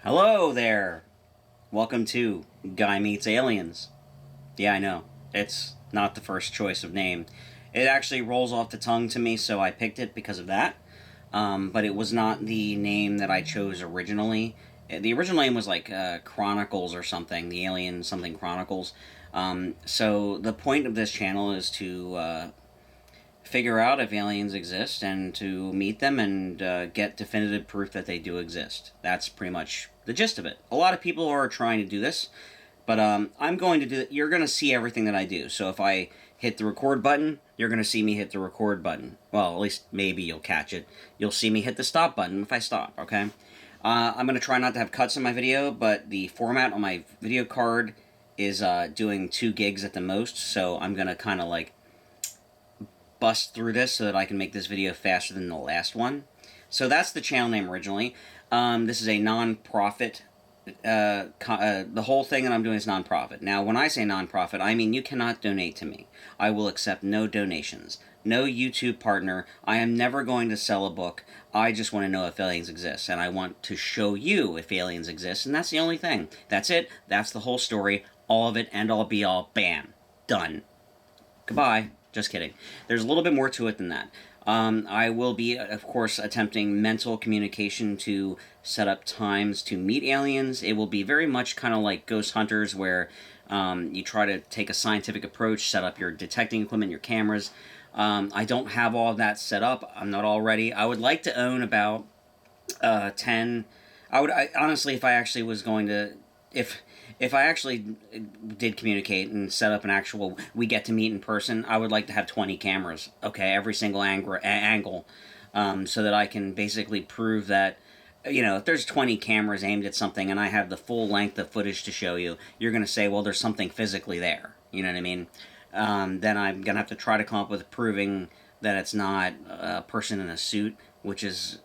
Hello there! Welcome to Guy Meets Aliens. Yeah, I know. It's not the first choice of name. It actually rolls off the tongue to me, so I picked it because of that. But it was not the name that I chose originally. The original name was like Chronicles or something, the Alien something Chronicles. So the point of this channel is to figure out if aliens exist and to meet them and get definitive proof that they do exist. That's pretty much the gist of it. A lot of people are trying to do this, but I'm going to do it. You're going to see everything that I do. So if I hit the record button, you're going to see me hit the record button. Well, at least maybe you'll catch it. You'll see me hit the stop button if I stop, okay? I'm going to try not to have cuts in my video, but the format on my video card is doing 2 gigs at the most, so I'm going to kind of like bust through this so that I can make this video faster than the last one. So that's the channel name originally. This is a non-profit. The whole thing that I'm doing is non-profit. Now, when I say non-profit, I mean you cannot donate to me. I will accept no donations. No YouTube partner. I am never going to sell a book. I just want to know if aliens exist, and I want to show you if aliens exist, and that's the only thing. That's it. That's the whole story. All of it, end all be all. Bam. Done. Goodbye. Just kidding. There's a little bit more to it than that. I will be, of course, attempting mental communication to set up times to meet aliens. It will be very much kind of like Ghost Hunters, where you try to take a scientific approach, set up your detecting equipment, your cameras. I don't have all of that set up. I'm not all ready. I would like to own about 10. Honestly, if I actually was going to... If I actually did communicate and set up an actual we get to meet in person, I would like to have 20 cameras, okay, every single angle, so that I can basically prove that, you know, if there's 20 cameras aimed at something and I have the full length of footage to show you, you're going to say, well, there's something physically there, you know what I mean? Then I'm going to have to try to come up with proving that it's not a person in a suit, which is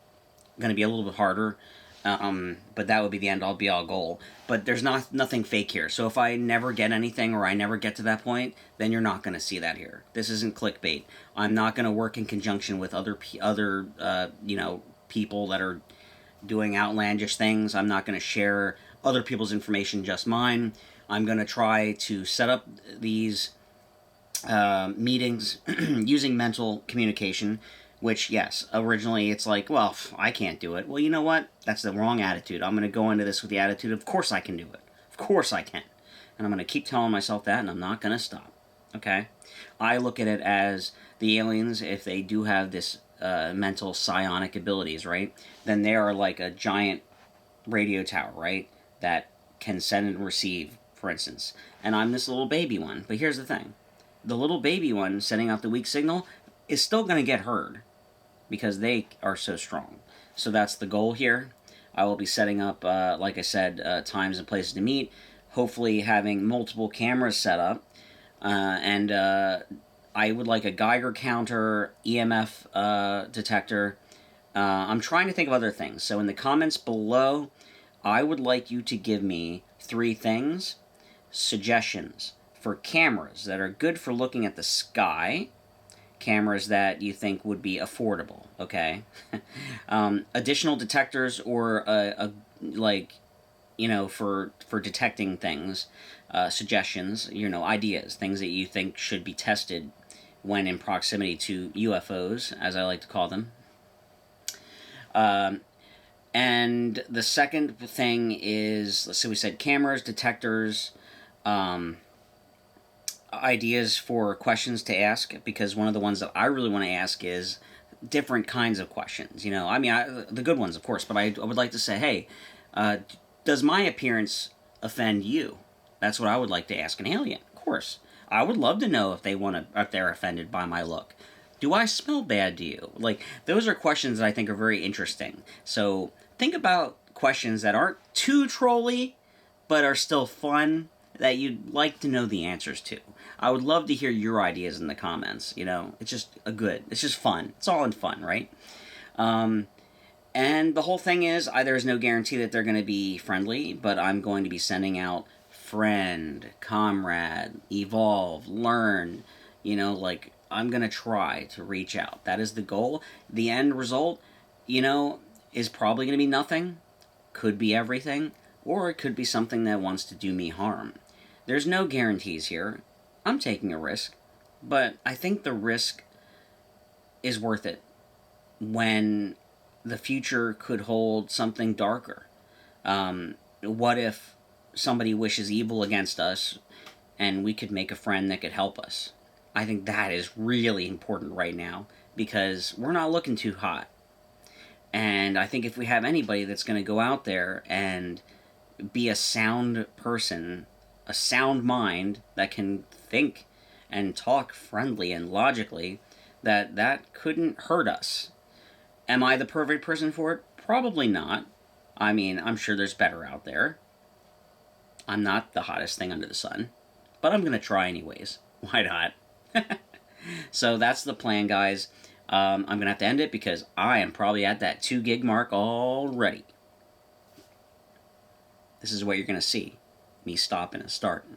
going to be a little bit harder. But that would be the end-all be-all goal. But there's nothing fake here. So if I never get anything or I never get to that point, then you're not going to see that here. This isn't clickbait. I'm not going to work in conjunction with other people that are doing outlandish things. I'm not going to share other people's information, just mine. I'm going to try to set up these meetings using mental communication. Which, yes, originally it's like, well, I can't do it. Well, you know what? That's the wrong attitude. I'm going to go into this with the attitude, of course I can do it. Of course I can. And I'm going to keep telling myself that, and I'm not going to stop. Okay? I look at it as the aliens, if they do have this mental psionic abilities, right? Then they are like a giant radio tower, right? That can send and receive, for instance. And I'm this little baby one. But here's the thing. The little baby one sending out the weak signal is still going to get heard, because they are so strong. So that's the goal here. I will be setting up, like I said, times and places to meet, hopefully having multiple cameras set up, and I would like a Geiger counter, EMF detector. I'm trying to think of other things. So in the comments below, I would like you to give me 3 things, suggestions for cameras that are good for looking at the sky, cameras that you think would be affordable, okay? Additional detectors or like, you know, for detecting things, suggestions, you know, ideas, things that you think should be tested when in proximity to UFOs, as I like to call them. And the second thing is, let's see, we said cameras, detectors, ideas for questions to ask, because one of the ones that I really want to ask is different kinds of questions. You know, I mean, the good ones, of course, but I would like to say, hey, does my appearance offend you? That's what I would like to ask an alien, of course. I would love to know if they're offended by my look. Do I smell bad to you? Like, those are questions that I think are very interesting. So think about questions that aren't too trolly, but are still fun, that you'd like to know the answers to. I would love to hear your ideas in the comments, you know. It's just it's just fun. It's all in fun, right? And the whole thing is, there's no guarantee that they're going to be friendly, but I'm going to be sending out friend, comrade, evolve, learn, you know, like, I'm going to try to reach out. That is the goal. The end result, you know, is probably going to be nothing, could be everything, or it could be something that wants to do me harm. There's no guarantees here. I'm taking a risk, but I think the risk is worth it when the future could hold something darker. What if somebody wishes evil against us and we could make a friend that could help us? I think that is really important right now because we're not looking too hot. And I think if we have anybody that's going to go out there and be a sound person, a sound mind that can think and talk friendly and logically, that couldn't hurt us. Am I the perfect person for it? Probably not. I mean, I'm sure there's better out there. I'm not the hottest thing under the sun, but I'm going to try anyways. Why not? So that's the plan, guys. I'm going to have to end it because I am probably at that 2 gig mark already. This is what you're going to see. Me stopping and starting.